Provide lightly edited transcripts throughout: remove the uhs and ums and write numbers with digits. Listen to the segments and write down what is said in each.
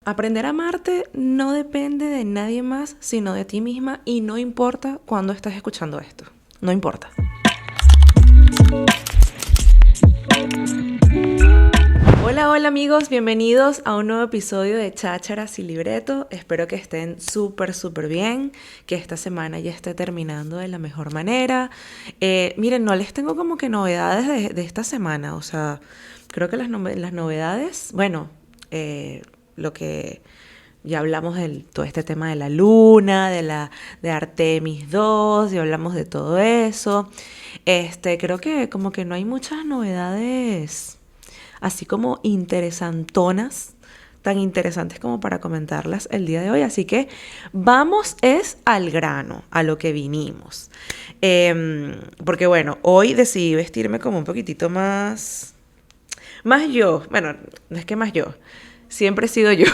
Aprender a amarte no depende de nadie más, sino de ti misma y no importa cuándo estás escuchando esto. No importa. Hola, hola amigos, bienvenidos a un nuevo episodio de Chácharas y Libreto. Espero que estén súper bien, que esta semana ya esté terminando de la mejor manera. Miren, no les tengo como que novedades de esta semana, o sea, creo que las novedades, bueno, lo que ya hablamos de todo este tema de la luna, de Artemis 2, ya hablamos de todo eso. Creo que como que no hay muchas novedades así como interesantonas, tan interesantes como para comentarlas el día de hoy. Así que vamos es al grano, a lo que vinimos. Porque bueno, hoy decidí vestirme como un poquitito más yo. Bueno, no es que más yo, siempre he sido yo.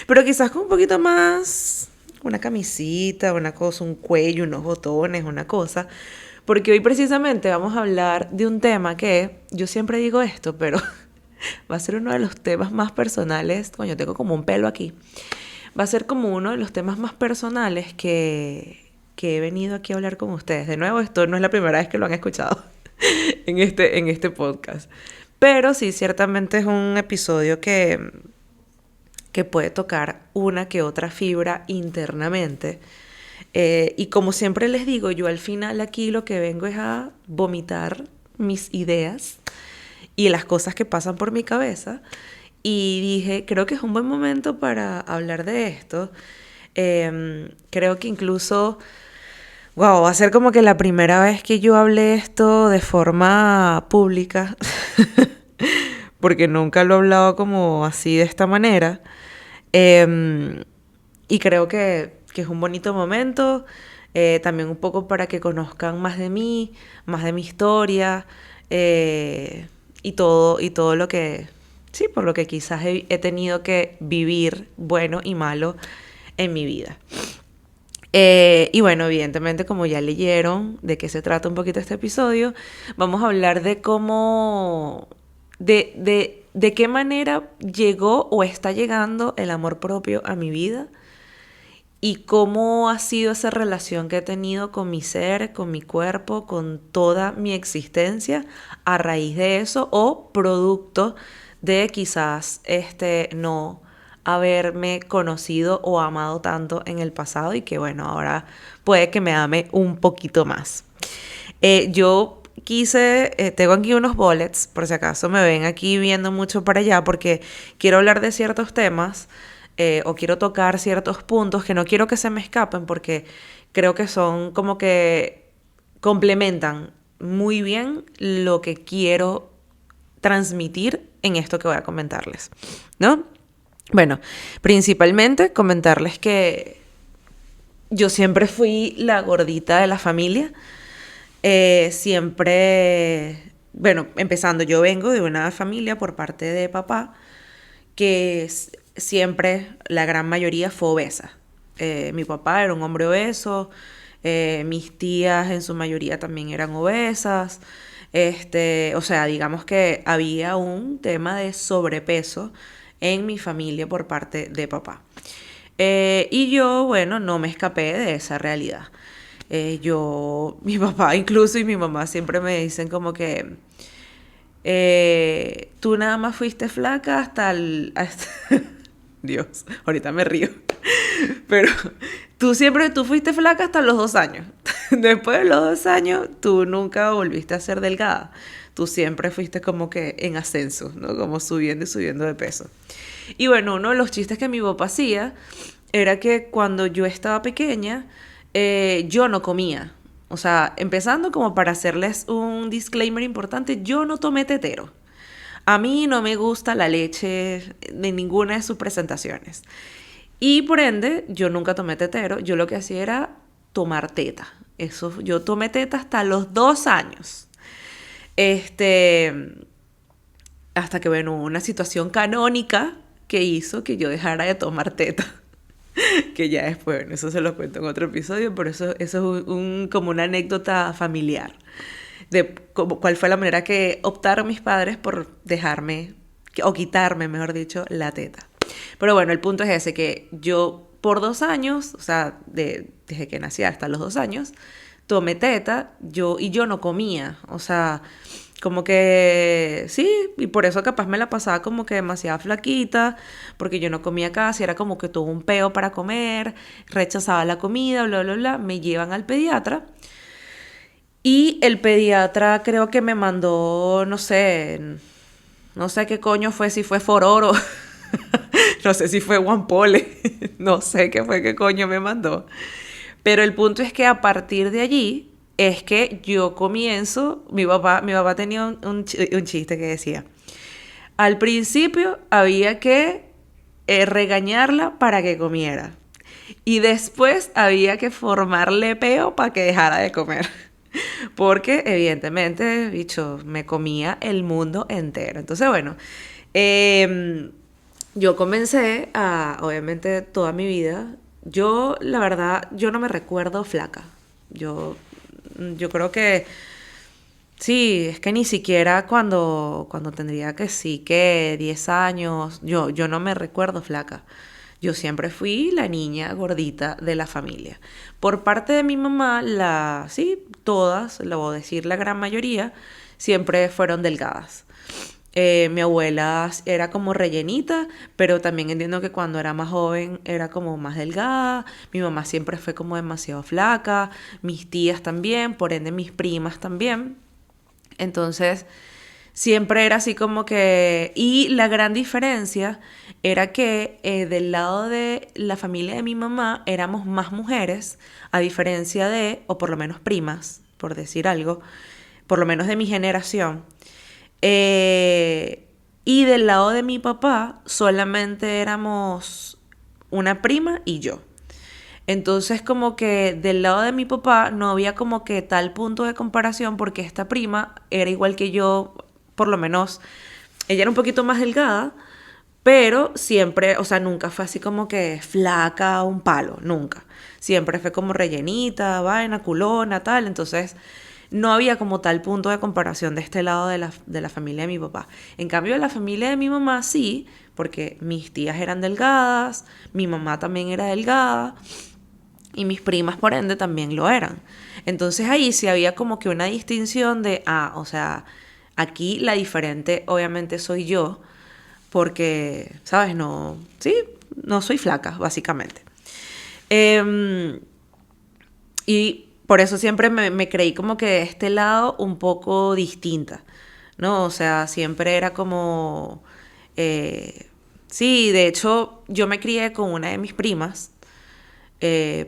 Pero quizás con un poquito más, una camisita, una cosa, un cuello, unos botones, una cosa. Porque hoy precisamente vamos a hablar de un tema que, yo siempre digo esto, pero va a ser uno de los temas más personales. Coño, tengo como un pelo aquí. Va a ser como uno de los temas más personales que he venido aquí a hablar con ustedes. De nuevo, esto no es la primera vez que lo han escuchado en este podcast. Pero sí, ciertamente es un episodio que puede tocar una que otra fibra internamente. Y como siempre les digo, yo al final aquí lo que vengo es a vomitar mis ideas y las cosas que pasan por mi cabeza. Y dije, creo que es un buen momento para hablar de esto. Creo que incluso, wow, va a ser como que la primera vez que yo hablé esto de forma pública, porque nunca lo he hablado como así de esta manera. Y creo que es un bonito momento, también un poco para que conozcan más de mí, más de mi historia, y todo lo que, sí, por lo que quizás he tenido que vivir, bueno y malo, en mi vida. Y bueno, evidentemente, como ya leyeron de qué se trata un poquito este episodio, vamos a hablar de cómo, de qué manera llegó o está llegando el amor propio a mi vida y cómo ha sido esa relación que he tenido con mi ser, con mi cuerpo, con toda mi existencia a raíz de eso o producto de quizás no haberme conocido o amado tanto en el pasado y que bueno, ahora puede que me ame un poquito más. Yo tengo aquí unos bullets, por si acaso me ven aquí viendo mucho para allá, porque quiero hablar de ciertos temas o quiero tocar ciertos puntos que no quiero que se me escapen porque creo que son como que complementan muy bien lo que quiero transmitir en esto que voy a comentarles, ¿no? Bueno, principalmente comentarles que yo siempre fui la gordita de la familia. Siempre, bueno, empezando, yo vengo de una familia por parte de papá que siempre, la gran mayoría fue obesa. Mi papá era un hombre obeso, mis tías en su mayoría también eran obesas. O sea, digamos que había un tema de sobrepeso en mi familia por parte de papá. Y yo, bueno, no me escapé de esa realidad. Mi papá incluso y mi mamá siempre me dicen como que tú nada más fuiste flaca Dios, ahorita me río. Pero tú fuiste flaca hasta los 2 años. Después de los 2 años, tú nunca volviste a ser delgada. Tú siempre fuiste como que en ascenso, ¿no? Como subiendo y subiendo de peso. Y bueno, uno de los chistes que mi papá hacía era que cuando yo estaba pequeña, yo no comía. O sea, empezando como para hacerles un disclaimer importante, yo no tomé tetero. A mí no me gusta la leche de ninguna de sus presentaciones. Y por ende, yo nunca tomé tetero. Yo lo que hacía era tomar teta. Eso, yo tomé teta hasta los 2 años. Hasta que, bueno, hubo una situación canónica que hizo que yo dejara de tomar teta. Que ya después, bueno, eso se lo cuento en otro episodio, pero eso es como una anécdota familiar de cuál fue la manera que optaron mis padres por dejarme, o quitarme, mejor dicho, la teta. Pero bueno, el punto es ese, que yo por 2 años, o sea, desde que nací hasta los 2 años, tomé teta, yo no comía, o sea, como que sí, y por eso capaz me la pasaba como que demasiado flaquita, porque yo no comía casi, era como que todo un peo para comer, rechazaba la comida, bla, bla, bla, me llevan al pediatra. Y el pediatra creo que me mandó, no sé qué coño fue, si fue Fororo, no sé si fue Guampole, no sé qué fue, qué coño me mandó. Pero el punto es que a partir de allí es que yo comienzo, mi papá tenía un chiste que decía, al principio había que regañarla para que comiera. Y después había que formarle peo para que dejara de comer. Porque evidentemente, bicho, me comía el mundo entero. Entonces, bueno, eh, yo comencé obviamente, toda mi vida. Yo, la verdad, yo no me recuerdo flaca. Yo creo que sí, es que ni siquiera cuando tendría que sí, que 10 años, yo no me recuerdo flaca. Yo siempre fui la niña gordita de la familia. Por parte de mi mamá, sí, todas, lo voy a decir la gran mayoría, siempre fueron delgadas. Mi abuela era como rellenita, pero también entiendo que cuando era más joven era como más delgada. Mi mamá siempre fue como demasiado flaca, mis tías también, por ende mis primas también. Entonces, siempre era así como que... Y la gran diferencia era que del lado de la familia de mi mamá éramos más mujeres, a diferencia de, o por lo menos primas, por decir algo, por lo menos de mi generación. Y del lado de mi papá solamente éramos una prima y yo. Entonces como que del lado de mi papá no había como que tal punto de comparación porque esta prima era igual que yo, por lo menos ella era un poquito más delgada, pero siempre, o sea, nunca fue así como que flaca, un palo, nunca. Siempre fue como rellenita, vaina, culona, tal. Entonces no había como tal punto de comparación de este lado de la familia de mi papá. En cambio, de la familia de mi mamá sí, porque mis tías eran delgadas, mi mamá también era delgada y mis primas por ende también lo eran. Entonces ahí sí había como que una distinción de, o sea, aquí la diferente obviamente soy yo, porque, ¿sabes? No, sí, no soy flaca, básicamente. Y por eso siempre me creí como que de este lado un poco distinta, ¿no? O sea, siempre era como... eh, sí, de hecho, yo me crié con una de mis primas,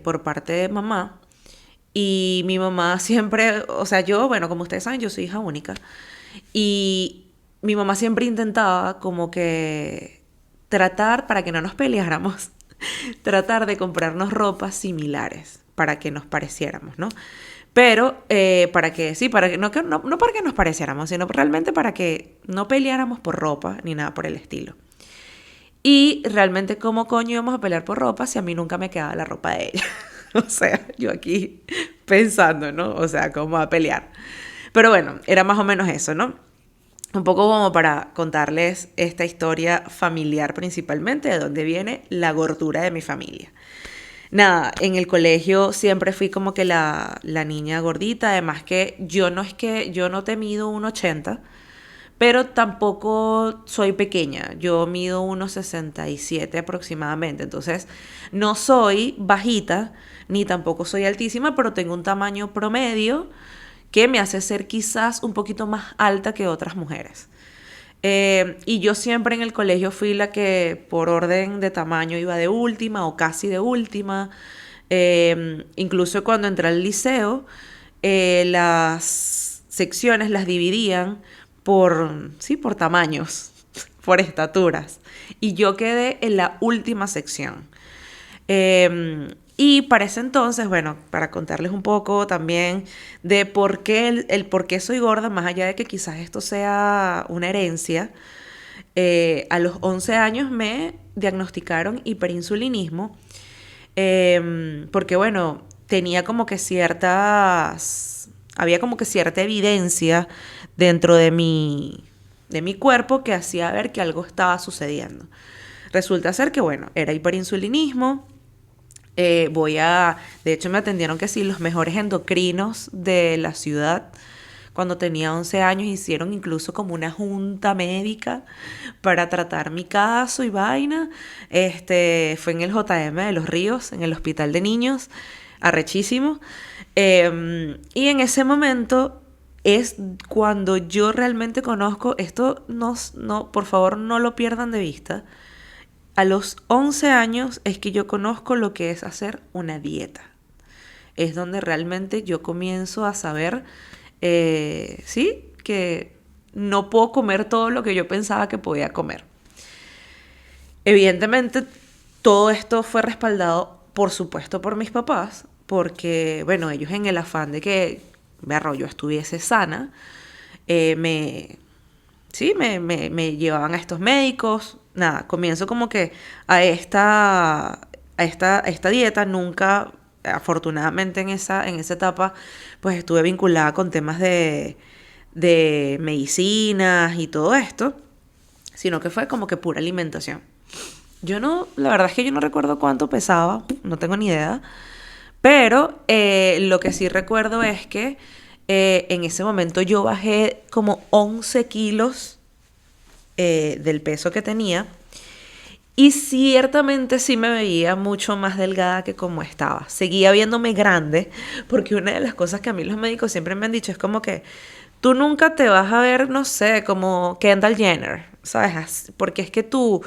por parte de mamá. Y mi mamá siempre, o sea, yo, bueno, como ustedes saben, yo soy hija única. Y mi mamá siempre intentaba como que tratar, para que no nos peleáramos, tratar de comprarnos ropas similares para que nos pareciéramos, ¿no? Pero para que, sí, para que no para que nos pareciéramos, sino realmente para que no peleáramos por ropa ni nada por el estilo. Y realmente, ¿cómo coño íbamos a pelear por ropa si a mí nunca me quedaba la ropa de ella? O sea, yo aquí pensando, ¿no? O sea, ¿cómo va a pelear? Pero bueno, era más o menos eso, ¿no? Un poco como para contarles esta historia familiar principalmente, de dónde viene la gordura de mi familia. Nada, en el colegio siempre fui como que la niña gordita, además que yo no te mido 1,80, pero tampoco soy pequeña. Yo mido 1,67 aproximadamente. Entonces, no soy bajita, ni tampoco soy altísima, pero tengo un tamaño promedio que me hace ser quizás un poquito más alta que otras mujeres. Y yo siempre en el colegio fui la que por orden de tamaño iba de última o casi de última. Incluso cuando entré al liceo, las secciones las dividían por tamaños, por estaturas. Y yo quedé en la última sección. Y para ese entonces, bueno, para contarles un poco también de por qué el por qué soy gorda, más allá de que quizás esto sea una herencia, a los 11 años me diagnosticaron hiperinsulinismo, porque bueno, tenía como que había como que cierta evidencia dentro de mi cuerpo que hacía ver que algo estaba sucediendo. Resulta ser que, bueno, era hiperinsulinismo. De hecho me atendieron que sí, los mejores endocrinos de la ciudad. Cuando tenía 11 años hicieron incluso como una junta médica para tratar mi caso y vaina. Fue en el JM de Los Ríos, en el Hospital de Niños, arrechísimo. Y en ese momento es cuando yo realmente conozco, esto no, por favor no lo pierdan de vista. A los 11 años es que yo conozco lo que es hacer una dieta. Es donde realmente yo comienzo a saber, sí, que no puedo comer todo lo que yo pensaba que podía comer. Evidentemente, todo esto fue respaldado, por supuesto, por mis papás, porque, bueno, ellos en el afán de que yo estuviese sana, me llevaban a estos médicos. Nada, comienzo como que a esta dieta. Nunca, afortunadamente en esa etapa, pues estuve vinculada con temas de medicinas y todo esto, sino que fue como que pura alimentación. La verdad es que yo no recuerdo cuánto pesaba, no tengo ni idea, pero lo que sí recuerdo es que en ese momento yo bajé como 11 kilos del peso que tenía, y ciertamente sí me veía mucho más delgada que como estaba. Seguía viéndome grande, porque una de las cosas que a mí los médicos siempre me han dicho es como que tú nunca te vas a ver, no sé, como Kendall Jenner, ¿sabes? Porque es que tu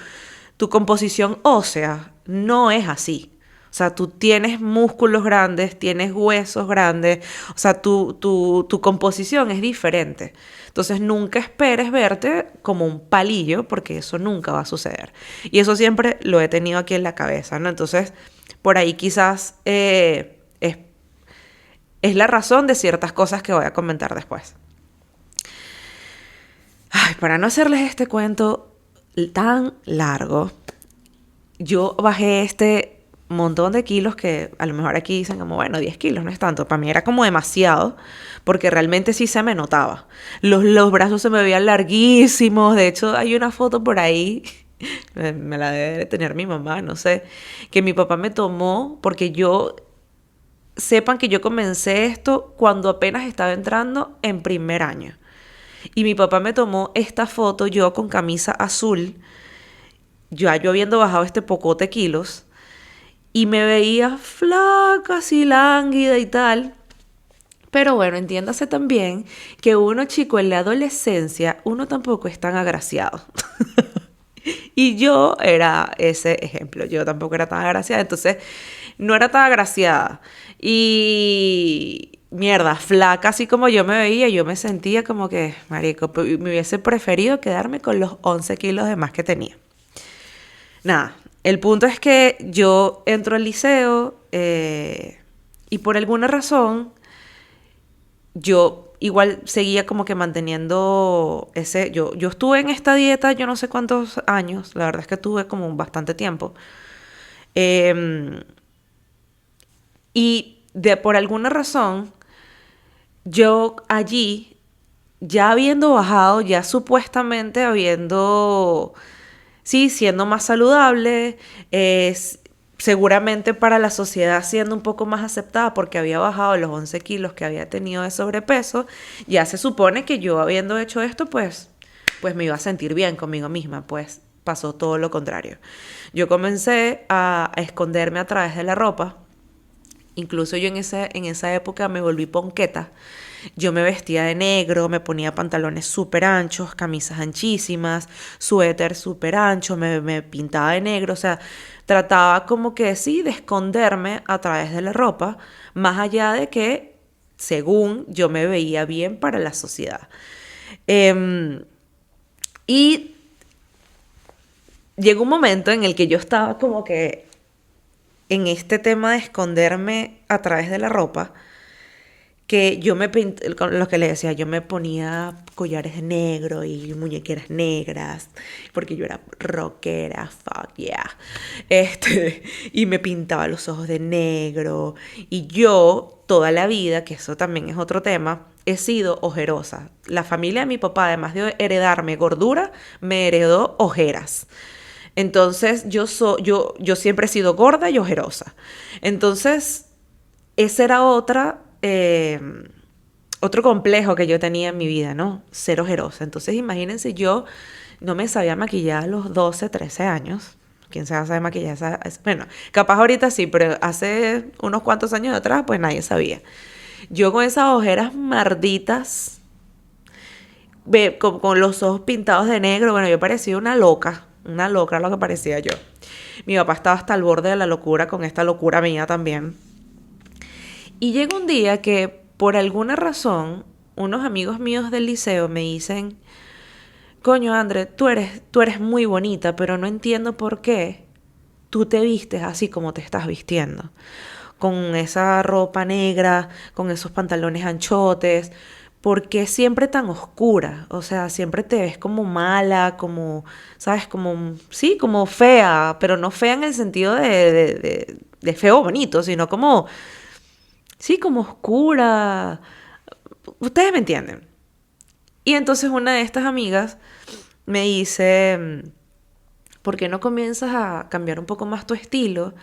composición ósea no es así. O sea, tú tienes músculos grandes, tienes huesos grandes, o sea, tu composición es diferente. Entonces nunca esperes verte como un palillo, porque eso nunca va a suceder. Y eso siempre lo he tenido aquí en la cabeza, ¿no? Entonces, por ahí quizás es la razón de ciertas cosas que voy a comentar después. Ay, para no hacerles este cuento tan largo, yo bajé este montón de kilos que a lo mejor aquí dicen como, bueno, 10 kilos no es tanto. Para mí era como demasiado, porque realmente sí se me notaba. Los brazos se me veían larguísimos. De hecho, hay una foto por ahí, me la debe tener mi mamá, no sé, que mi papá me tomó, porque sepan que yo comencé esto cuando apenas estaba entrando en primer año. Y mi papá me tomó esta foto yo con camisa azul, yo habiendo bajado este pocote kilos, y me veía flaca, así lánguida y tal. Pero bueno, entiéndase también que uno, chico, en la adolescencia, uno tampoco es tan agraciado. Y yo era ese ejemplo, yo tampoco era tan agraciada, entonces no era tan agraciada. Y mierda, flaca, así como yo me veía, yo me sentía como que, marico, me hubiese preferido quedarme con los 11 kilos de más que tenía. Nada, el punto es que yo entro al liceo y por alguna razón yo igual seguía como que manteniendo yo estuve en esta dieta yo no sé cuántos años, la verdad es que tuve como bastante tiempo. Eh, por alguna razón, yo allí, ya habiendo bajado, ya supuestamente sí, siendo más saludable, seguramente para la sociedad siendo un poco más aceptada porque había bajado los 11 kilos que había tenido de sobrepeso, ya se supone que yo habiendo hecho esto, pues me iba a sentir bien conmigo misma, pues pasó todo lo contrario. Yo comencé a esconderme a través de la ropa. Incluso yo en esa época me volví ponqueta. Yo me vestía de negro, me ponía pantalones súper anchos, camisas anchísimas, suéter súper ancho, me pintaba de negro. O sea, trataba como que sí, de esconderme a través de la ropa, más allá de que, según yo me veía bien para la sociedad. Y llegó un momento en el que yo estaba como que en este tema de esconderme a través de la ropa, que yo me pinté, con lo que le decía, yo me ponía collares de negro y muñequeras negras, porque yo era rockera, fuck yeah. Y me pintaba los ojos de negro. Y yo, toda la vida, que eso también es otro tema, he sido ojerosa. La familia de mi papá, además de heredarme gordura, me heredó ojeras. Entonces yo siempre he sido gorda y ojerosa. Entonces, ese era otro complejo que yo tenía en mi vida, ¿no? Ser ojerosa. Entonces, imagínense, yo no me sabía maquillar a los 12, 13 años. ¿Quién se va a saber maquillar? Bueno, capaz ahorita sí, pero hace unos cuantos años atrás, pues nadie sabía. Yo con esas ojeras marditas, con los ojos pintados de negro, bueno, yo parecía una loca lo que parecía yo. Mi papá estaba hasta el borde de la locura con esta locura mía también. Y llega un día que, por alguna razón, unos amigos míos del liceo me dicen, coño, André, tú eres muy bonita, pero no entiendo por qué tú te vistes así como te estás vistiendo. Con esa ropa negra, con esos pantalones anchotes. ¿Por qué siempre tan oscura? O sea, siempre te ves como mala, como, ¿sabes? Como, sí, como fea, pero no fea en el sentido de feo bonito, sino como, sí, como oscura. Ustedes me entienden. Y entonces una de estas amigas me dice, ¿por qué no comienzas a cambiar un poco más tu estilo?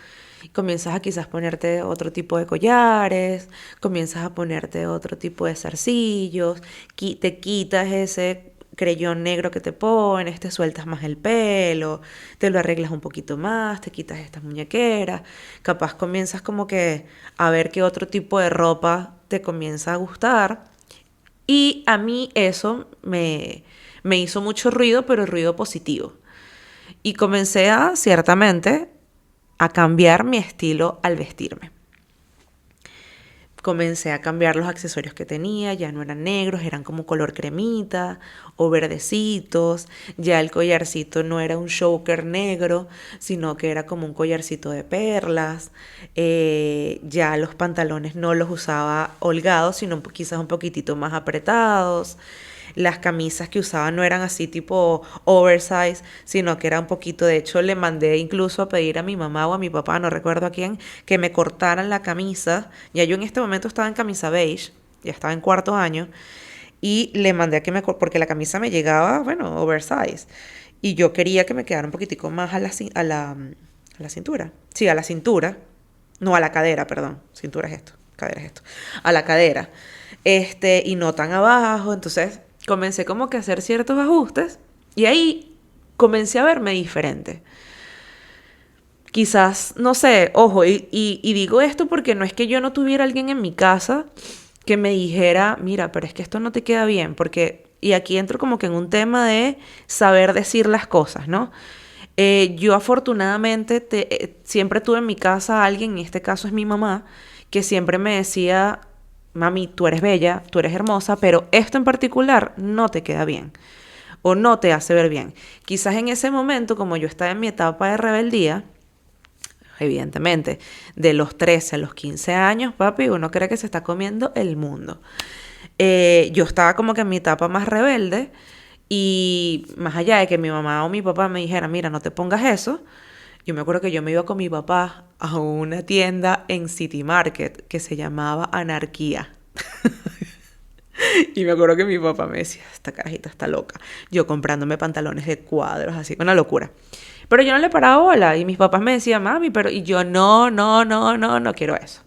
Comienzas a quizás ponerte otro tipo de collares, comienzas a ponerte otro tipo de zarcillos, te quitas ese creyón negro que te pones, te sueltas más el pelo, te lo arreglas un poquito más, te quitas estas muñequeras, capaz comienzas como que a ver qué otro tipo de ropa te comienza a gustar. Y a mí eso me hizo mucho ruido, pero ruido positivo. Y comencé ciertamente, a cambiar mi estilo al vestirme. Comencé a cambiar los accesorios que tenía, ya no eran negros, eran como color cremita o verdecitos, ya el collarcito no era un choker negro, sino que era como un collarcito de perlas, ya los pantalones no los usaba holgados, sino quizás un poquitito más apretados. Las camisas que usaba no eran así tipo oversize, sino que era un poquito, de hecho le mandé incluso a pedir a mi mamá o a mi papá, no recuerdo a quién, que me cortaran la camisa. Ya yo en este momento estaba en camisa beige, ya estaba en cuarto año, y le mandé a que porque la camisa me llegaba, bueno, oversize. Y yo quería que me quedara un poquitico más a la cintura. Sí, a la cintura. No, a la cadera, perdón. Cintura es esto, cadera es esto. A la cadera. Y no tan abajo. Entonces comencé como que a hacer ciertos ajustes y ahí comencé a verme diferente. Quizás, no sé, ojo, y digo esto porque no es que yo no tuviera alguien en mi casa que me dijera, mira, pero es que esto no te queda bien, porque, y aquí entro como que en un tema de saber decir las cosas, ¿no? Yo afortunadamente siempre tuve en mi casa a alguien, en este caso es mi mamá, que siempre me decía, mami, tú eres bella, tú eres hermosa, pero esto en particular no te queda bien o no te hace ver bien. Quizás en ese momento, como yo estaba en mi etapa de rebeldía, evidentemente, de los 13 a los 15 años, papi, uno cree que se está comiendo el mundo. Yo estaba como que en mi etapa más rebelde y más allá de que mi mamá o mi papá me dijera, mira, no te pongas eso, yo me acuerdo que yo me iba con mi papá a una tienda en City Market que se llamaba Anarquía. Y me acuerdo que mi papá me decía, esta carajita está loca. Yo comprándome pantalones de cuadros, así, una locura. Pero yo no le paraba bola y mis papás me decían, mami, pero... Y yo, no quiero eso.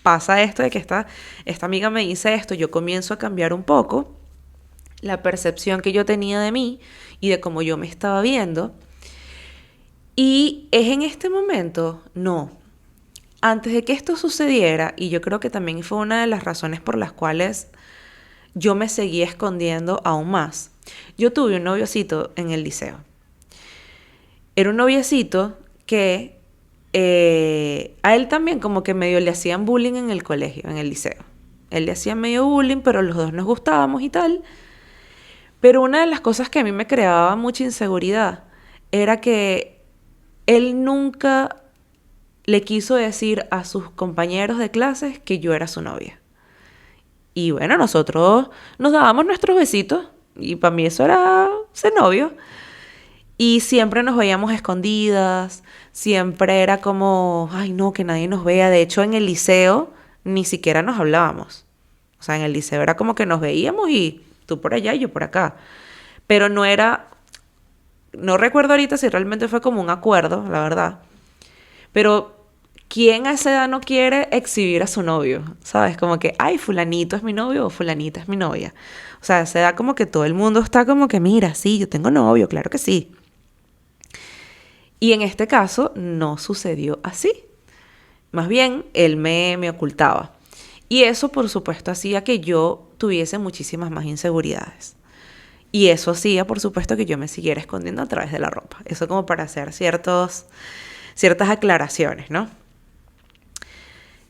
Pasa esto de que esta amiga me dice esto, yo comienzo a cambiar un poco la percepción que yo tenía de mí y de cómo yo me estaba viendo. Y es en este momento, no. Antes de que esto sucediera, y yo creo que también fue una de las razones por las cuales yo me seguía escondiendo aún más. Yo tuve un noviocito en el liceo. Era un noviecito que a él también como que medio le hacían bullying en el colegio, en el liceo. Él le hacía medio bullying, pero los dos nos gustábamos y tal. Pero una de las cosas que a mí me creaba mucha inseguridad era que él nunca le quiso decir a sus compañeros de clases que yo era su novia. Y bueno, nosotros nos dábamos nuestros besitos y para mí eso era ser novio. Y siempre nos veíamos escondidas, siempre era como, ay no, que nadie nos vea. De hecho, en el liceo ni siquiera nos hablábamos. O sea, en el liceo era como que nos veíamos y tú por allá y yo por acá. Pero no era no recuerdo ahorita si realmente fue como un acuerdo, la verdad, pero ¿quién a esa edad no quiere exhibir a su novio? ¿Sabes? Como que, ay, fulanito es mi novio o fulanita es mi novia. O sea, a esa edad como que todo el mundo está como que, mira, sí, yo tengo novio, claro que sí. Y en este caso no sucedió así. Más bien, él me ocultaba. Y eso, por supuesto, hacía que yo tuviese muchísimas más inseguridades. Y eso hacía, por supuesto, que yo me siguiera escondiendo a través de la ropa. Eso como para hacer ciertas aclaraciones, ¿no?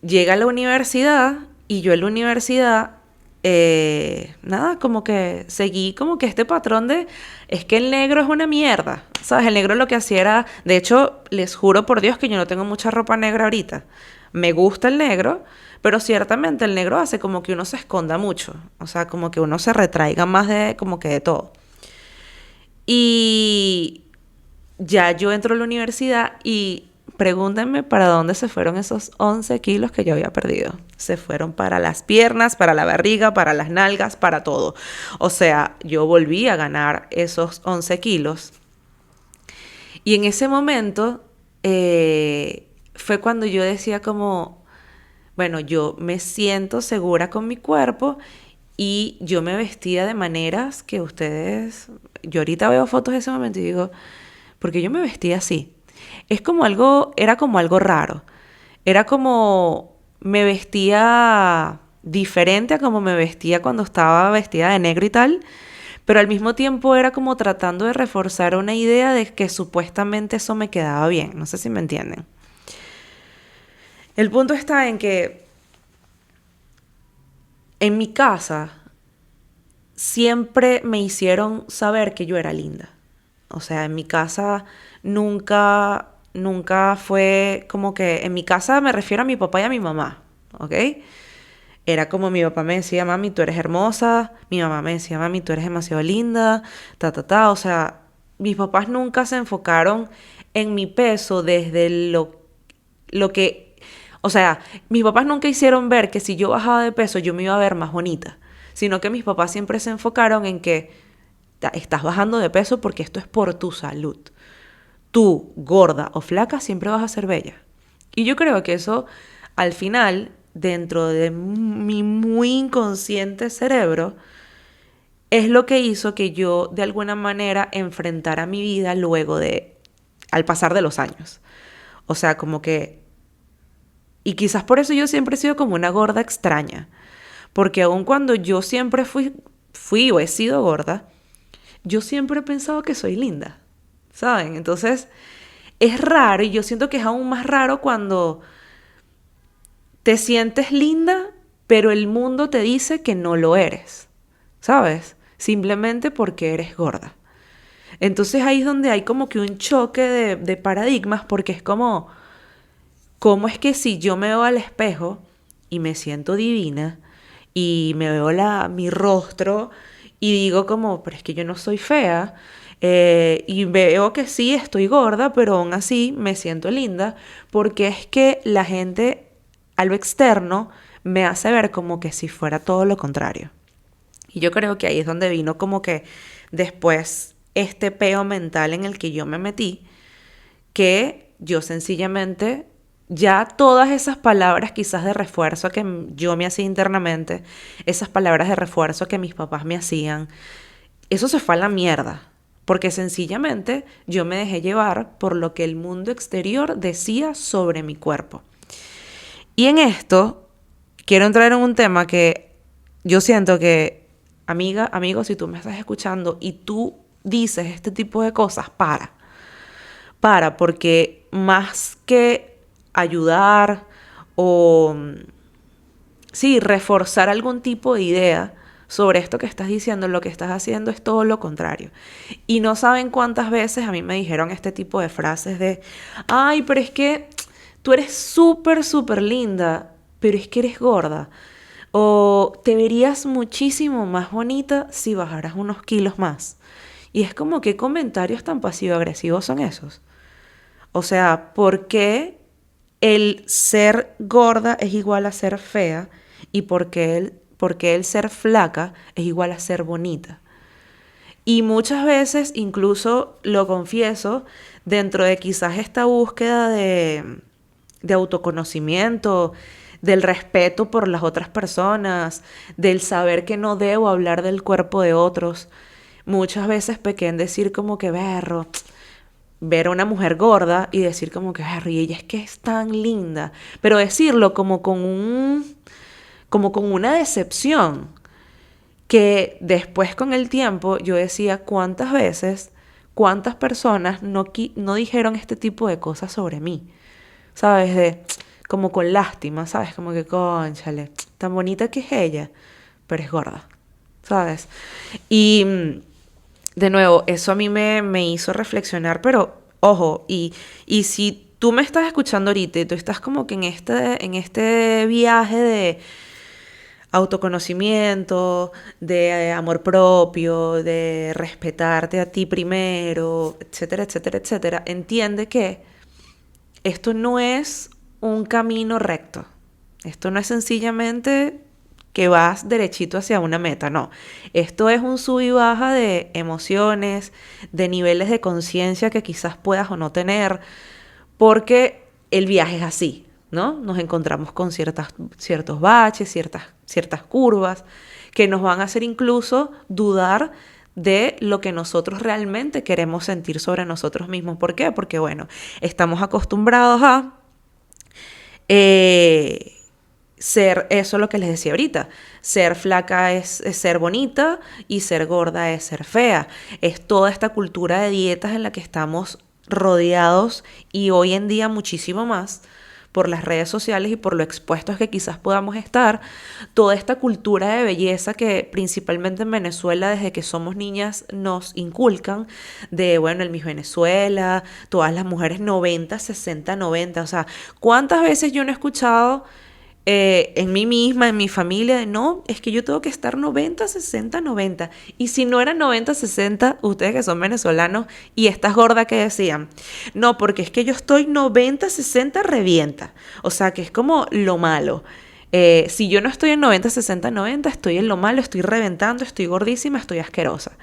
Llega a la universidad y yo en la universidad, nada, como que seguí como que este patrón de, es que el negro es una mierda, ¿sabes? El negro lo que hacía era, de hecho, les juro por Dios que yo no tengo mucha ropa negra ahorita. Me gusta el negro, pero ciertamente el negro hace como que uno se esconda mucho, o sea, como que uno se retraiga más de, como que de todo. Y ya yo entro a la universidad y pregúntenme para dónde se fueron esos 11 kilos que yo había perdido. Se fueron para las piernas, para la barriga, para las nalgas, para todo. O sea, yo volví a ganar esos 11 kilos. Y en ese momento fue cuando yo decía como, bueno, yo me siento segura con mi cuerpo y yo me vestía de maneras que ustedes, yo ahorita veo fotos de ese momento y digo, porque yo me vestía así. Es como algo, era como algo raro. Era como, me vestía diferente a como me vestía cuando estaba vestida de negro y tal, pero al mismo tiempo era como tratando de reforzar una idea de que supuestamente eso me quedaba bien. No sé si me entienden. El punto está en que en mi casa siempre me hicieron saber que yo era linda. O sea, en mi casa nunca fue como que, en mi casa me refiero a mi papá y a mi mamá, ¿ok? Era como mi papá me decía, mami, tú eres hermosa, mi mamá me decía, mami, tú eres demasiado linda, o sea, mis papás nunca se enfocaron en mi peso desde lo que, o sea, mis papás nunca hicieron ver que si yo bajaba de peso yo me iba a ver más bonita, sino que mis papás siempre se enfocaron en que estás bajando de peso porque esto es por tu salud. Tú, gorda o flaca, siempre vas a ser bella. Y yo creo que eso, al final, dentro de mi muy inconsciente cerebro, es lo que hizo que yo, de alguna manera, enfrentara mi vida luego al pasar de los años. O sea, como que, y quizás por eso yo siempre he sido como una gorda extraña. Porque aun cuando yo siempre fui o he sido gorda, yo siempre he pensado que soy linda, ¿saben? Entonces, es raro y yo siento que es aún más raro cuando te sientes linda, pero el mundo te dice que no lo eres, ¿sabes? Simplemente porque eres gorda. Entonces ahí es donde hay como que un choque de paradigmas porque es como, ¿cómo es que si yo me veo al espejo y me siento divina y me veo mi rostro y digo como, pero es que yo no soy fea y veo que sí estoy gorda, pero aún así me siento linda porque es que la gente a lo externo me hace ver como que si fuera todo lo contrario. Y yo creo que ahí es donde vino como que después este peo mental en el que yo me metí, que yo sencillamente ya todas esas palabras quizás de refuerzo que yo me hacía internamente, esas palabras de refuerzo que mis papás me hacían, eso se fue a la mierda. Porque sencillamente yo me dejé llevar por lo que el mundo exterior decía sobre mi cuerpo. Y en esto quiero entrar en un tema que yo siento que, amiga, amigo, si tú me estás escuchando y tú dices este tipo de cosas, porque más que ayudar o, sí, reforzar algún tipo de idea sobre esto que estás diciendo, lo que estás haciendo es todo lo contrario. Y no saben cuántas veces a mí me dijeron este tipo de frases de, ay, pero es que tú eres súper, súper linda, pero es que eres gorda. O te verías muchísimo más bonita si bajaras unos kilos más. Y es como, ¿qué comentarios tan pasivo-agresivos son esos? O sea, ¿por qué el ser gorda es igual a ser fea? ¿Y por qué el ser flaca es igual a ser bonita? Y muchas veces, incluso lo confieso, dentro de quizás esta búsqueda de autoconocimiento, del respeto por las otras personas, del saber que no debo hablar del cuerpo de otros, muchas veces pequé en decir como que berro, ver a una mujer gorda y decir como que berro, y ella es que es tan linda, pero decirlo como con una decepción, que después con el tiempo yo decía cuántas veces, cuántas personas no dijeron este tipo de cosas sobre mí, ¿sabes? Como con lástima, ¿sabes? Como que, cónchale, tan bonita que es ella, pero es gorda, ¿sabes? Y de nuevo, eso a mí me hizo reflexionar, pero ojo, y si tú me estás escuchando ahorita y tú estás como que en este viaje de autoconocimiento, de amor propio, de respetarte a ti primero, etcétera, etcétera, etcétera, entiende que esto no es un camino recto. Esto no es sencillamente que vas derechito hacia una meta, no. Esto es un sub y baja de emociones, de niveles de conciencia que quizás puedas o no tener, porque el viaje es así, ¿no? Nos encontramos con ciertos baches, ciertas curvas, que nos van a hacer incluso dudar de lo que nosotros realmente queremos sentir sobre nosotros mismos. ¿Por qué? Porque, bueno, estamos acostumbrados a ser, eso es lo que les decía ahorita, ser flaca es ser bonita y ser gorda es ser fea. Es toda esta cultura de dietas en la que estamos rodeados y hoy en día muchísimo más por las redes sociales y por lo expuestos que quizás podamos estar, toda esta cultura de belleza que principalmente en Venezuela desde que somos niñas nos inculcan, de bueno, el Miss Venezuela, todas las mujeres 90, 60, 90, o sea, ¿cuántas veces yo no he escuchado en mí misma, en mi familia, de no, es que yo tengo que estar 90, 60, 90. Y si no eran 90, 60, ustedes que son venezolanos y estas gordas que decían, no, porque es que yo estoy 90, 60, revienta. O sea, que es como lo malo. Si yo no estoy en 90, 60, 90, estoy en lo malo, estoy reventando, estoy gordísima, estoy asquerosa.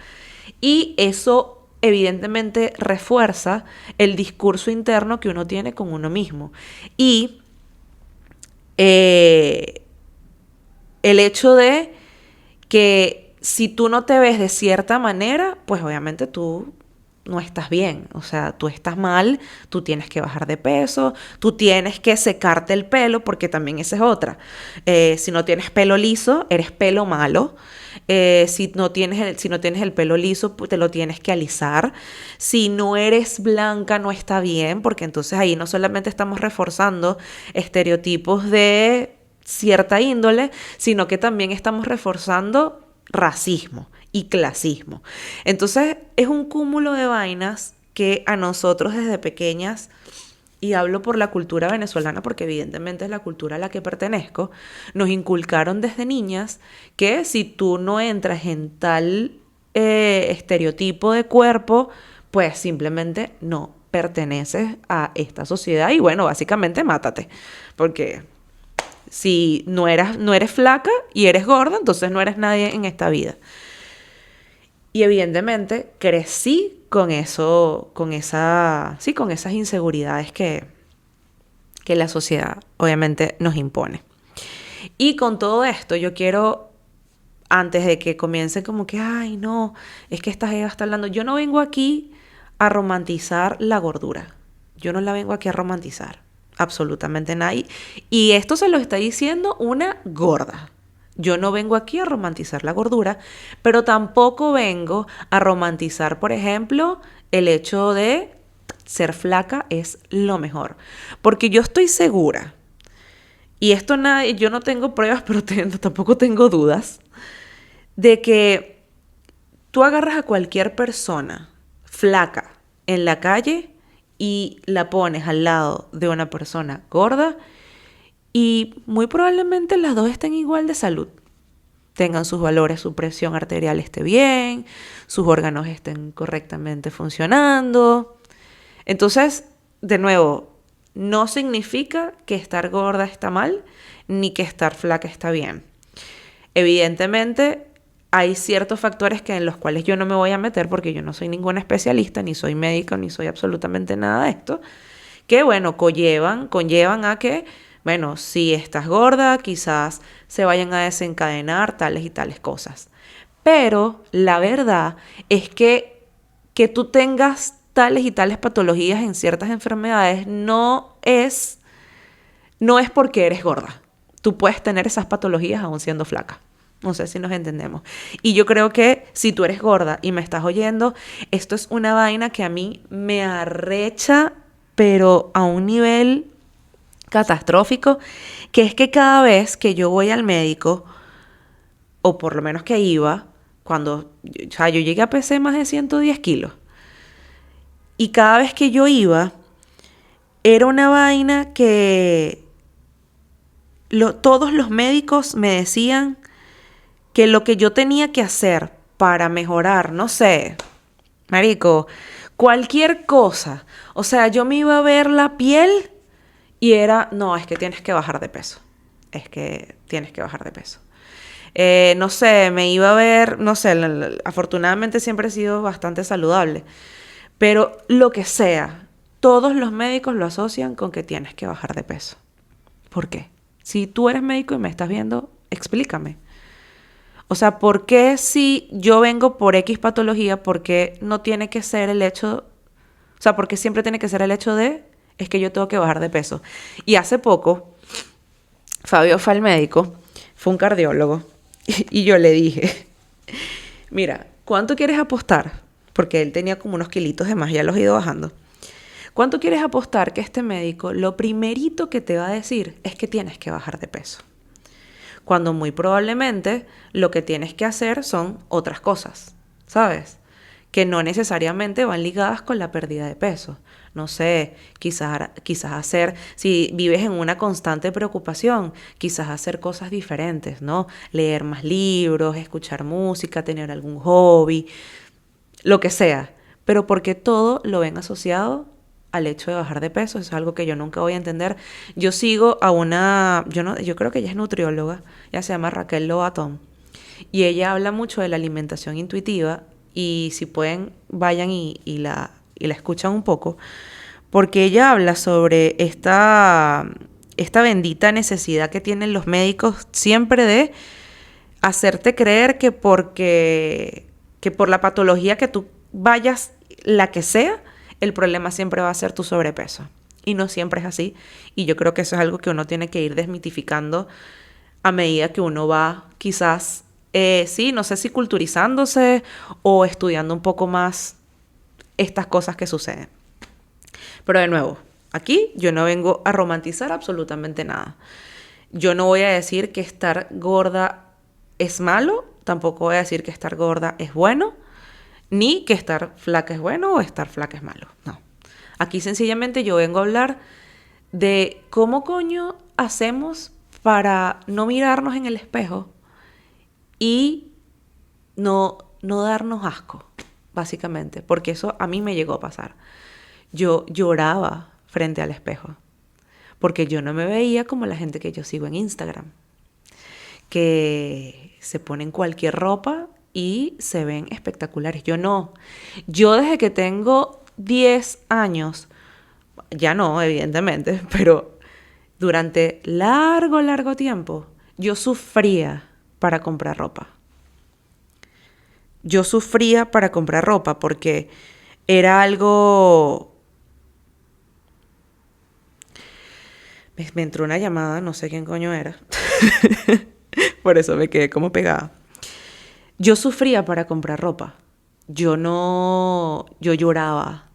Y eso evidentemente refuerza el discurso interno que uno tiene con uno mismo. Y eh, el hecho de que si tú no te ves de cierta manera, pues obviamente tú no estás bien, o sea, tú estás mal, tú tienes que bajar de peso, tú tienes que secarte el pelo, porque también esa es otra. Si no tienes pelo liso, eres pelo malo. Si no tienes el pelo liso, pues te lo tienes que alisar. Si no eres blanca, no está bien, porque entonces ahí no solamente estamos reforzando estereotipos de cierta índole, sino que también estamos reforzando racismo y clasismo. Entonces es un cúmulo de vainas que a nosotros desde pequeñas, y hablo por la cultura venezolana porque evidentemente es la cultura a la que pertenezco, nos inculcaron desde niñas que si tú no entras en tal estereotipo de cuerpo, pues simplemente no perteneces a esta sociedad y bueno, básicamente mátate, porque si no eres flaca y eres gorda, entonces no eres nadie en esta vida. Y evidentemente crecí con eso, con esas inseguridades que la sociedad obviamente nos impone. Y con todo esto yo quiero, antes de que comience como que, ay no, es que esta jeva está hablando, yo no vengo aquí a romantizar la gordura. Yo no la vengo aquí a romantizar. Absolutamente nadie. Y esto se lo está diciendo una gorda. Yo no vengo aquí a romantizar la gordura, pero tampoco vengo a romantizar, por ejemplo, el hecho de ser flaca es lo mejor. Porque yo estoy segura, y esto nadie, yo no tengo pruebas, pero tampoco tengo dudas, de que tú agarras a cualquier persona flaca en la calle y la pones al lado de una persona gorda y muy probablemente las dos estén igual de salud. Tengan sus valores, su presión arterial esté bien, sus órganos estén correctamente funcionando. Entonces, de nuevo, no significa que estar gorda está mal, ni que estar flaca está bien. Evidentemente, hay ciertos factores en los cuales yo no me voy a meter porque yo no soy ninguna especialista, ni soy médica, ni soy absolutamente nada de esto, que bueno, conllevan a que, bueno, si estás gorda, quizás se vayan a desencadenar tales y tales cosas. Pero la verdad es que tú tengas tales y tales patologías en ciertas enfermedades no es porque eres gorda. Tú puedes tener esas patologías aún siendo flaca. No sé si nos entendemos. Y yo creo que si tú eres gorda y me estás oyendo, esto es una vaina que a mí me arrecha, pero a un nivel catastrófico, que es que cada vez que yo voy al médico, o por lo menos que iba, o sea, yo llegué a pesar más de 110 kilos. Y cada vez que yo iba, era una vaina que todos los médicos me decían que lo que yo tenía que hacer para mejorar, no sé, marico, cualquier cosa. O sea, yo me iba a ver la piel y era, no, es que tienes que bajar de peso. Es que tienes que bajar de peso. No sé, me iba a ver, no sé, afortunadamente siempre he sido bastante saludable. Pero lo que sea, todos los médicos lo asocian con que tienes que bajar de peso. ¿Por qué? Si tú eres médico y me estás viendo, explícame. O sea, ¿por qué si yo vengo por X patología, por qué no tiene que ser el hecho, o sea, por qué siempre tiene que ser el hecho es que yo tengo que bajar de peso? Y hace poco, Fabio fue al médico, fue un cardiólogo, y yo le dije, mira, ¿cuánto quieres apostar? Porque él tenía como unos kilitos de más, ya los he ido bajando. ¿Cuánto quieres apostar que este médico lo primerito que te va a decir es que tienes que bajar de peso? Cuando muy probablemente lo que tienes que hacer son otras cosas, ¿sabes? Que no necesariamente van ligadas con la pérdida de peso. No sé, quizás hacer, si vives en una constante preocupación, quizás hacer cosas diferentes, ¿no? Leer más libros, escuchar música, tener algún hobby, lo que sea. Pero porque todo lo ven asociado al hecho de bajar de peso. Eso es algo que yo nunca voy a entender. Yo sigo a yo creo que ella es nutrióloga, ella se llama Raquel Lobatón, y ella habla mucho de la alimentación intuitiva, y si pueden, vayan y la escuchan un poco, porque ella habla sobre esta bendita necesidad que tienen los médicos siempre de hacerte creer que por la patología que tú vayas, la que sea, el problema siempre va a ser tu sobrepeso. Y no siempre es así. Y yo creo que eso es algo que uno tiene que ir desmitificando a medida que uno va, quizás, sí, no sé si culturizándose o estudiando un poco más estas cosas que suceden. Pero de nuevo, aquí yo no vengo a romantizar absolutamente nada. Yo no voy a decir que estar gorda es malo, tampoco voy a decir que estar gorda es bueno, ni que estar flaca es bueno o estar flaca es malo. No. Aquí sencillamente yo vengo a hablar de cómo coño hacemos para no mirarnos en el espejo y no darnos asco, básicamente, porque eso a mí me llegó a pasar. Yo lloraba frente al espejo, porque yo no me veía como la gente que yo sigo en Instagram, que se ponen cualquier ropa y se ven espectaculares. Yo no. Yo desde que tengo 10 años, ya no, evidentemente, pero durante largo tiempo, yo sufría para comprar ropa. Yo sufría para comprar ropa porque era algo... Me entró una llamada, no sé quién coño era. Por eso me quedé como pegada. Yo sufría para comprar ropa. Yo lloraba.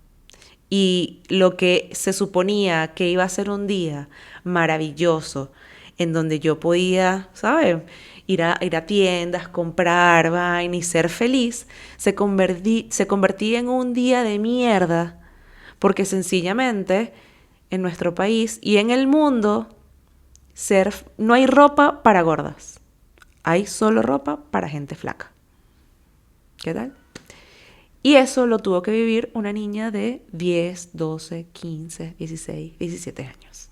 Y lo que se suponía que iba a ser un día maravilloso, en donde yo podía, ¿sabes? Ir a tiendas, comprar vaina y ser feliz, se convertía en un día de mierda, porque sencillamente en nuestro país y en el mundo no hay ropa para gordas. Hay solo ropa para gente flaca. ¿Qué tal? Y eso lo tuvo que vivir una niña de 10, 12, 15, 16, 17 años.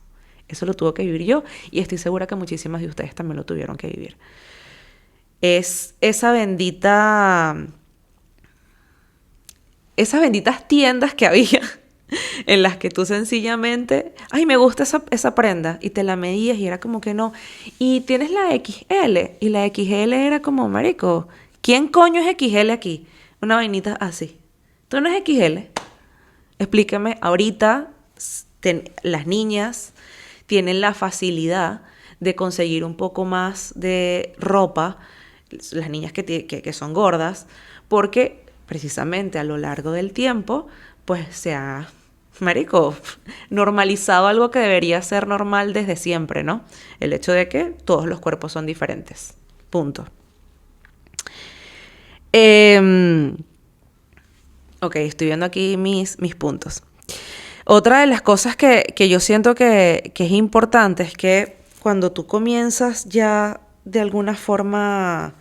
Eso lo tuvo que vivir yo y estoy segura que muchísimas de ustedes también lo tuvieron que vivir. es esas benditas tiendas que había en las que tú sencillamente, ay, me gusta esa prenda, y te la medías y era como que no. Y tienes la XL, y la XL era como, marico, ¿quién coño es XL aquí? Una vainita así. ¿Tú no es XL? Explícame, ahorita las niñas tienen la facilidad de conseguir un poco más de ropa, las niñas que son gordas, porque precisamente a lo largo del tiempo, pues se ha, marico, normalizado algo que debería ser normal desde siempre, ¿no? El hecho de que todos los cuerpos son diferentes. Punto. Eh, ok, estoy viendo aquí mis puntos. Otra de las cosas que yo siento que es importante es que cuando tú comienzas ya de alguna forma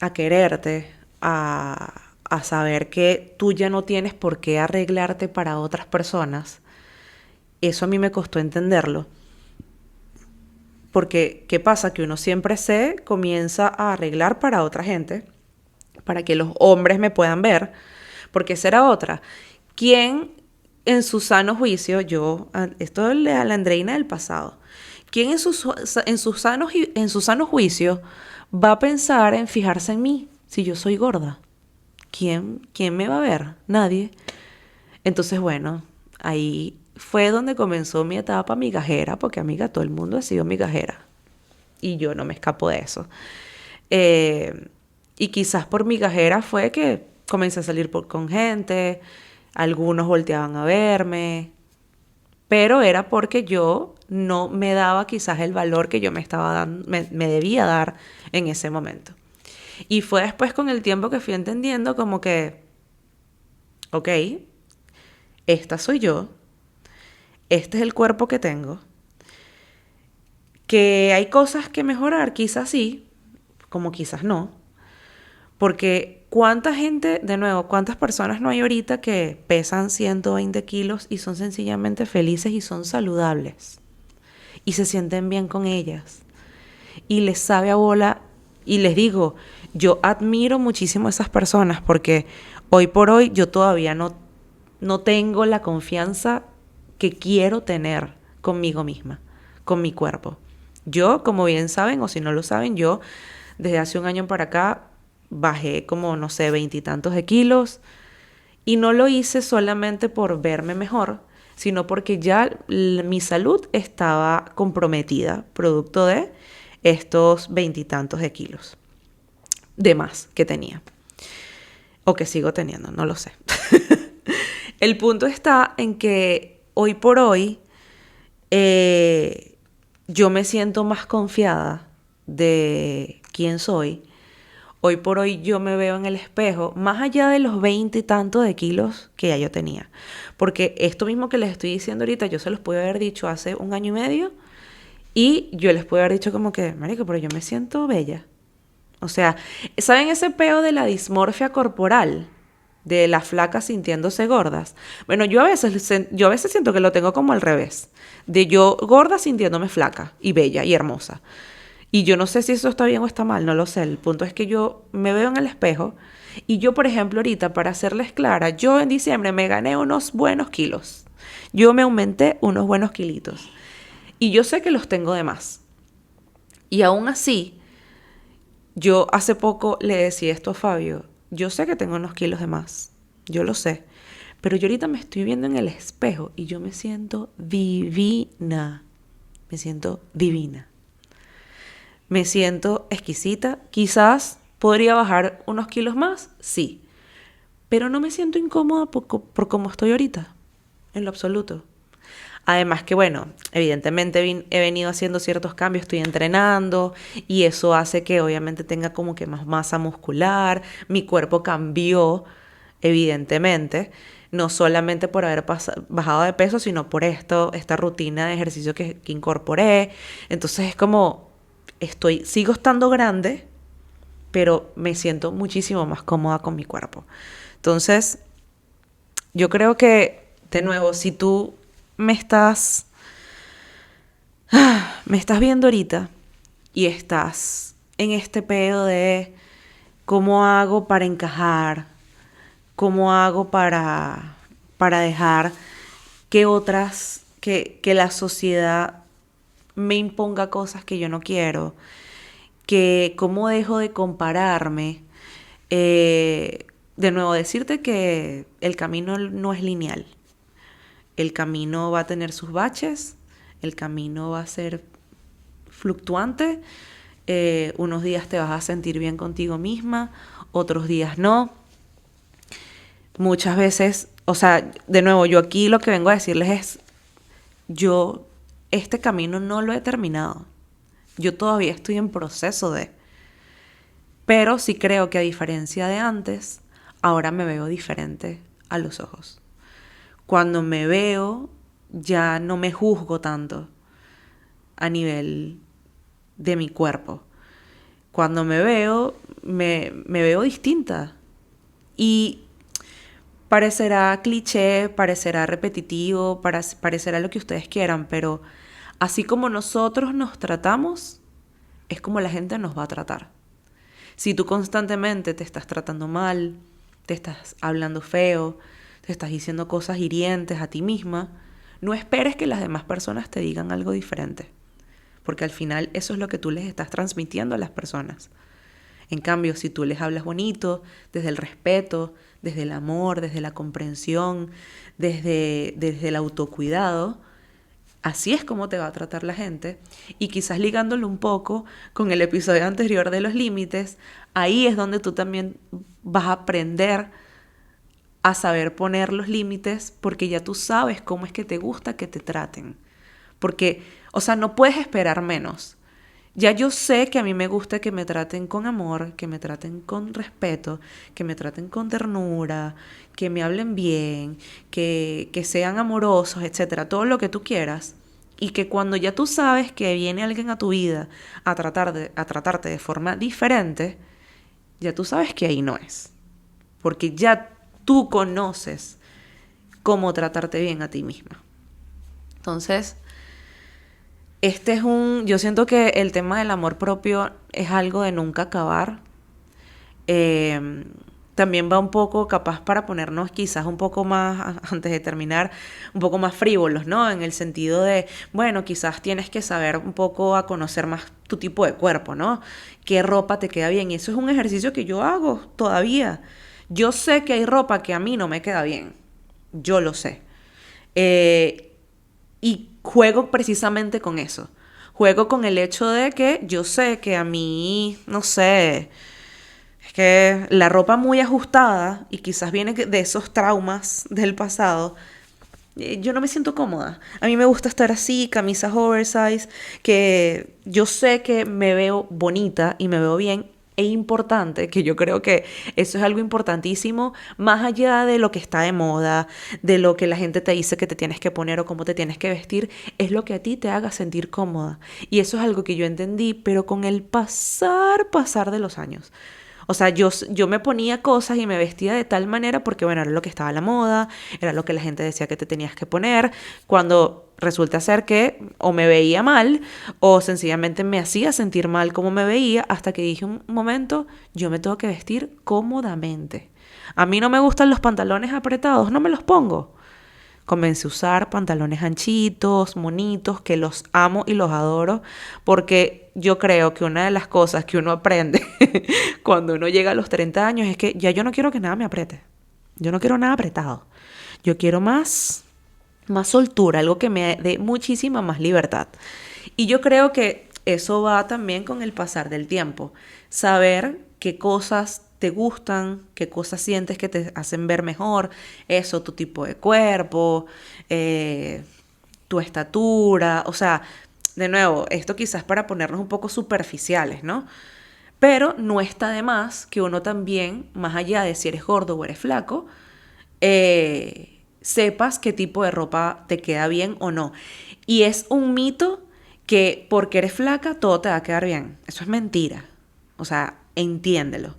a quererte, a saber que tú ya no tienes por qué arreglarte para otras personas, eso a mí me costó entenderlo. Porque, ¿qué pasa? Que uno siempre se comienza a arreglar para otra gente, para que los hombres me puedan ver, porque esa era otra. ¿Quién en su sano juicio, esto es la Andreina del pasado, quién en su sano juicio va a pensar en fijarse en mí si yo soy gorda? ¿Quién me va a ver? Nadie. Entonces, bueno, ahí fue donde comenzó mi etapa migajera, porque amiga, todo el mundo ha sido migajera. Y yo no me escapo de eso. Eh, y quizás por migajera fue que comencé a salir con gente, algunos volteaban a verme, pero era porque yo no me daba quizás el valor que yo me estaba dando, me debía dar en ese momento. Y fue después con el tiempo que fui entendiendo como que, ok, esta soy yo, este es el cuerpo que tengo, que hay cosas que mejorar, quizás sí, como quizás no, porque cuánta gente, de nuevo, cuántas personas no hay ahorita que pesan 120 kilos y son sencillamente felices y son saludables y se sienten bien con ellas y les sabe a bola. Y les digo, yo admiro muchísimo a esas personas porque hoy por hoy yo todavía no tengo la confianza que quiero tener conmigo misma, con mi cuerpo. Yo, como bien saben, o si no lo saben, yo desde hace un año para acá bajé como, no sé, 20 y tantos de kilos, y no lo hice solamente por verme mejor, sino porque ya mi salud estaba comprometida, producto de estos 20 y tantos de kilos de más que tenía. O que sigo teniendo, no lo sé. El punto está en que hoy por hoy yo me siento más confiada de quién soy. Hoy por hoy yo me veo en el espejo, más allá de los 20 y tantos de kilos que ya yo tenía. Porque esto mismo que les estoy diciendo ahorita, yo se los pude haber dicho hace un año y medio, y yo les pude haber dicho como que, marico, pero yo me siento bella. O sea, ¿saben ese peo de la dismorfia corporal? De las flacas sintiéndose gordas. Bueno, yo a veces siento que lo tengo como al revés. De yo gorda sintiéndome flaca y bella y hermosa. Y yo no sé si eso está bien o está mal, no lo sé. El punto es que yo me veo en el espejo y yo, por ejemplo, ahorita, para serles clara, yo en diciembre me gané unos buenos kilos. Yo me aumenté unos buenos kilitos. Y yo sé que los tengo de más. Y aún así, yo hace poco le decía esto a Fabio. Yo sé que tengo unos kilos de más. Yo lo sé. Pero yo ahorita me estoy viendo en el espejo y yo me siento divina. Me siento divina. Me siento exquisita. Quizás podría bajar unos kilos más, sí. Pero no me siento incómoda por cómo estoy ahorita. En lo absoluto. Además que, bueno, evidentemente he venido haciendo ciertos cambios, estoy entrenando y eso hace que obviamente tenga como que más masa muscular, mi cuerpo cambió, evidentemente, no solamente por haber bajado de peso, sino por esta rutina de ejercicio que incorporé. Entonces es como, sigo estando grande, pero me siento muchísimo más cómoda con mi cuerpo. Entonces, yo creo que, de nuevo, si tú me estás viendo ahorita y estás en este pedo de cómo hago para encajar, cómo hago para dejar que la sociedad me imponga cosas que yo no quiero, que cómo dejo de compararme. De nuevo, decirte que el camino no es lineal. El camino va a tener sus baches, el camino va a ser fluctuante. Unos días te vas a sentir bien contigo misma, otros días no. Muchas veces, o sea, de nuevo, yo aquí lo que vengo a decirles es, yo este camino no lo he terminado. Yo todavía estoy en proceso de. Pero sí creo que a diferencia de antes, ahora me veo diferente a los ojos. Cuando me veo, ya no me juzgo tanto a nivel de mi cuerpo. Cuando me veo, me veo distinta. Y parecerá cliché, parecerá repetitivo, parecerá lo que ustedes quieran, pero así como nosotros nos tratamos, es como la gente nos va a tratar. Si tú constantemente te estás tratando mal, te estás hablando feo, te estás diciendo cosas hirientes a ti misma, no esperes que las demás personas te digan algo diferente, porque al final eso es lo que tú les estás transmitiendo a las personas. En cambio, si tú les hablas bonito, desde el respeto, desde el amor, desde la comprensión, desde el autocuidado, así es como te va a tratar la gente. Y quizás ligándolo un poco con el episodio anterior de los límites, ahí es donde tú también vas a aprender a saber poner los límites, porque ya tú sabes cómo es que te gusta que te traten. Porque, o sea, no puedes esperar menos. Ya yo sé que a mí me gusta que me traten con amor, que me traten con respeto, que me traten con ternura, que me hablen bien, que sean amorosos, etcétera, todo lo que tú quieras. Y que cuando ya tú sabes que viene alguien a tu vida a tratarte de forma diferente, ya tú sabes que ahí no es. Porque ya tú conoces cómo tratarte bien a ti misma. Entonces, yo siento que el tema del amor propio es algo de nunca acabar. También va un poco, capaz para ponernos quizás un poco más, antes de terminar, un poco más frívolos, ¿no? En el sentido de, bueno, quizás tienes que saber un poco a conocer más tu tipo de cuerpo, ¿no? ¿Qué ropa te queda bien? Y eso es un ejercicio que yo hago todavía. Yo sé que hay ropa que a mí no me queda bien. Yo lo sé. Y juego precisamente con eso. Juego con el hecho de que yo sé que a mí, no sé, es que la ropa muy ajustada y quizás viene de esos traumas del pasado, yo no me siento cómoda. A mí me gusta estar así, camisas oversize, que yo sé que me veo bonita y me veo bien. Es importante, que yo creo que eso es algo importantísimo, más allá de lo que está de moda, de lo que la gente te dice que te tienes que poner o cómo te tienes que vestir, es lo que a ti te haga sentir cómoda. Y eso es algo que yo entendí, pero con el pasar de los años. O sea, yo me ponía cosas y me vestía de tal manera porque, bueno, era lo que estaba a la moda, era lo que la gente decía que te tenías que poner, cuando resulta ser que o me veía mal o sencillamente me hacía sentir mal como me veía, hasta que dije un momento, yo me tengo que vestir cómodamente. A mí no me gustan los pantalones apretados, no me los pongo. Comencé a usar pantalones anchitos, monitos, que los amo y los adoro, porque yo creo que una de las cosas que uno aprende cuando uno llega a los 30 años es que ya yo no quiero que nada me apriete. Yo no quiero nada apretado. Yo quiero más soltura, algo que me dé muchísima más libertad. Y yo creo que eso va también con el pasar del tiempo. Saber qué cosas te gustan, qué cosas sientes que te hacen ver mejor, eso, tu tipo de cuerpo, tu estatura, o sea, de nuevo, esto quizás para ponernos un poco superficiales, ¿no? Pero no está de más que uno también, más allá de si eres gordo o eres flaco, sepas qué tipo de ropa te queda bien o no. Y es un mito que porque eres flaca todo te va a quedar bien. Eso es mentira. O sea, entiéndelo.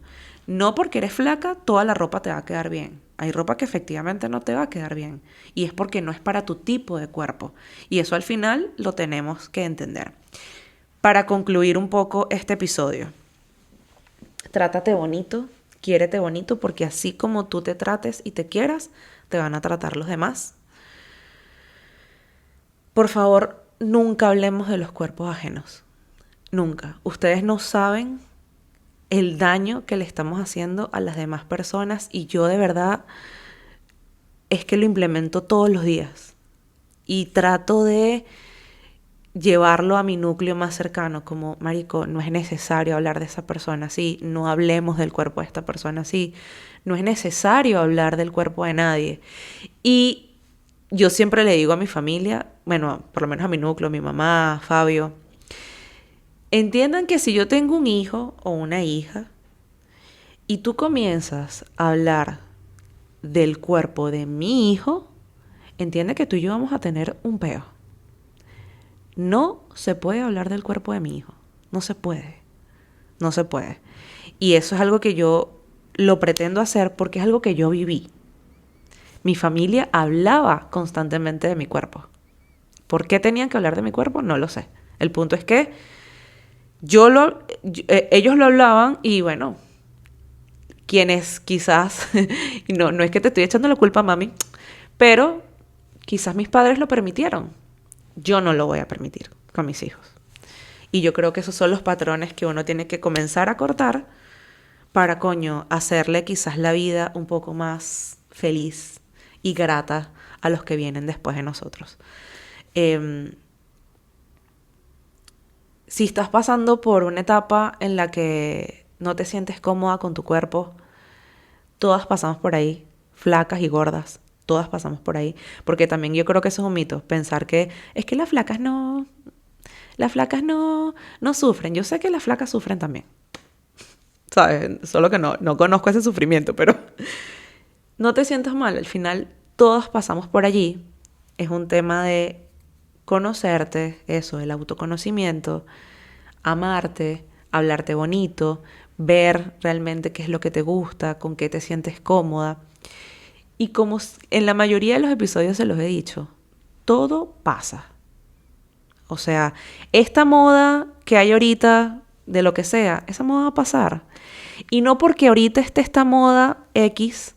No porque eres flaca toda la ropa te va a quedar bien. Hay ropa que efectivamente no te va a quedar bien. Y es porque no es para tu tipo de cuerpo. Y eso al final lo tenemos que entender. Para concluir un poco este episodio, trátate bonito, quiérete bonito, porque así como tú te trates y te quieras, te van a tratar los demás. Por favor, nunca hablemos de los cuerpos ajenos. Nunca. Ustedes no saben el daño que le estamos haciendo a las demás personas y yo de verdad es que lo implemento todos los días y trato de llevarlo a mi núcleo más cercano, como, marico, no es necesario hablar de esa persona así, no hablemos del cuerpo de esta persona así, no es necesario hablar del cuerpo de nadie. Y yo siempre le digo a mi familia, bueno, por lo menos a mi núcleo, a mi mamá, Fabio, entiendan que si yo tengo un hijo o una hija y tú comienzas a hablar del cuerpo de mi hijo, entiende que tú y yo vamos a tener un peo. No se puede hablar del cuerpo de mi hijo. No se puede. No se puede. Y eso es algo que yo lo pretendo hacer porque es algo que yo viví. Mi familia hablaba constantemente de mi cuerpo. ¿Por qué tenían que hablar de mi cuerpo? No lo sé. El punto es que ellos lo hablaban y bueno, quienes quizás, no es que te estoy echando la culpa, mami, pero quizás mis padres lo permitieron. Yo no lo voy a permitir con mis hijos. Y yo creo que esos son los patrones que uno tiene que comenzar a cortar para, hacerle quizás la vida un poco más feliz y grata a los que vienen después de nosotros. Si estás pasando por una etapa en la que no te sientes cómoda con tu cuerpo, todas pasamos por ahí, flacas y gordas. Todas pasamos por ahí, porque también yo creo que eso es un mito, pensar que es que las flacas no sufren. Yo sé que las flacas sufren también, ¿sabes? Solo que no conozco ese sufrimiento, pero no te sientas mal, al final todas pasamos por allí. Es un tema de conocerte, eso, el autoconocimiento, amarte, hablarte bonito, ver realmente qué es lo que te gusta, con qué te sientes cómoda. Y como en la mayoría de los episodios se los he dicho, todo pasa. O sea, esta moda que hay ahorita, de lo que sea, esa moda va a pasar. Y no porque ahorita esté esta moda X,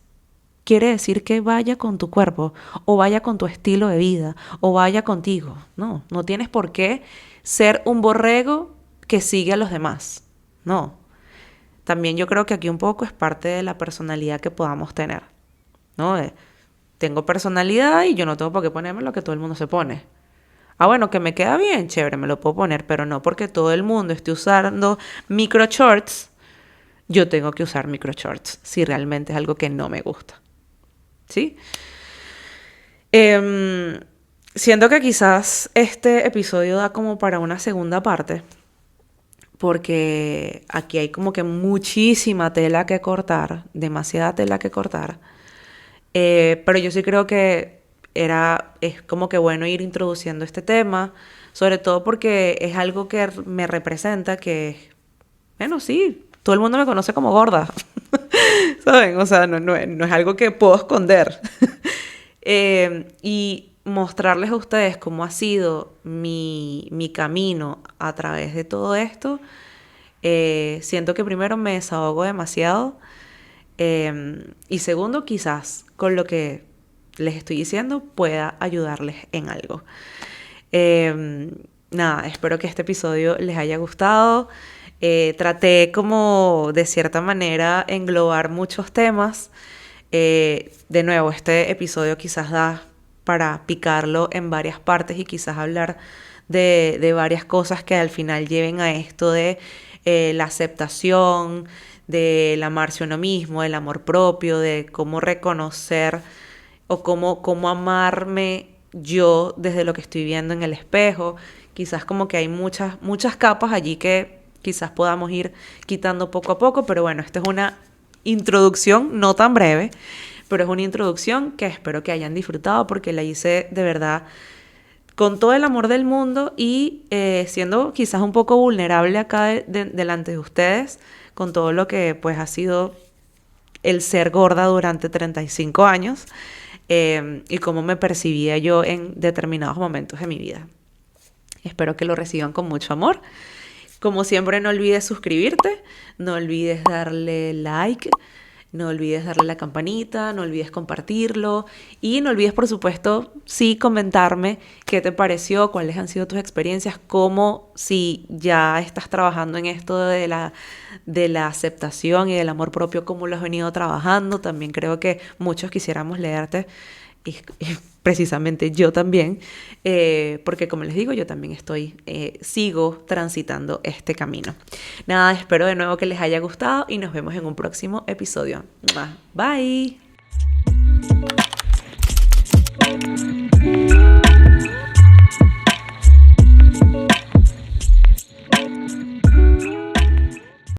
quiere decir que vaya con tu cuerpo, o vaya con tu estilo de vida, o vaya contigo. No, no tienes por qué ser un borrego que sigue a los demás. No. También yo creo que aquí un poco es parte de la personalidad que podamos tener. ¿No? Tengo personalidad y yo no tengo por qué ponerme lo que todo el mundo se pone. Ah, bueno, que me queda bien, chévere, me lo puedo poner, pero no porque todo el mundo esté usando micro shorts, yo tengo que usar micro shorts, si realmente es algo que no me gusta. ¿Sí? Siento que quizás este episodio da como para una segunda parte, porque aquí hay como que muchísima tela que cortar, demasiada tela que cortar. Pero yo sí creo que es como que bueno ir introduciendo este tema, sobre todo porque es algo que me representa, que, bueno, sí, todo el mundo me conoce como gorda, ¿saben? O sea, no es algo que puedo esconder. Y mostrarles a ustedes cómo ha sido mi camino a través de todo esto, siento que primero me desahogo demasiado. Y segundo, quizás con lo que les estoy diciendo pueda ayudarles en algo. Nada, espero que este episodio les haya gustado. Traté como de cierta manera englobar muchos temas. De nuevo, este episodio quizás da para picarlo en varias partes y quizás hablar de varias cosas que al final lleven a esto de la aceptación, del amarse a uno mismo, del amor propio, de cómo reconocer o cómo amarme yo desde lo que estoy viendo en el espejo. Quizás como que hay muchas capas allí que quizás podamos ir quitando poco a poco, pero bueno, esta es una introducción no tan breve, pero es una introducción que espero que hayan disfrutado porque la hice de verdad con todo el amor del mundo y siendo quizás un poco vulnerable acá delante de ustedes, con todo lo que pues ha sido el ser gorda durante 35 años y cómo me percibía yo en determinados momentos de mi vida. Espero que lo reciban con mucho amor. Como siempre, no olvides suscribirte, no olvides darle like, no olvides darle la campanita, no olvides compartirlo y no olvides, por supuesto, sí comentarme qué te pareció, cuáles han sido tus experiencias, cómo si ya estás trabajando en esto de la aceptación y del amor propio, cómo lo has venido trabajando. También creo que muchos quisiéramos leerte y precisamente yo también, porque como les digo, yo también sigo transitando este camino. Nada, espero de nuevo que les haya gustado y nos vemos en un próximo episodio. Bye.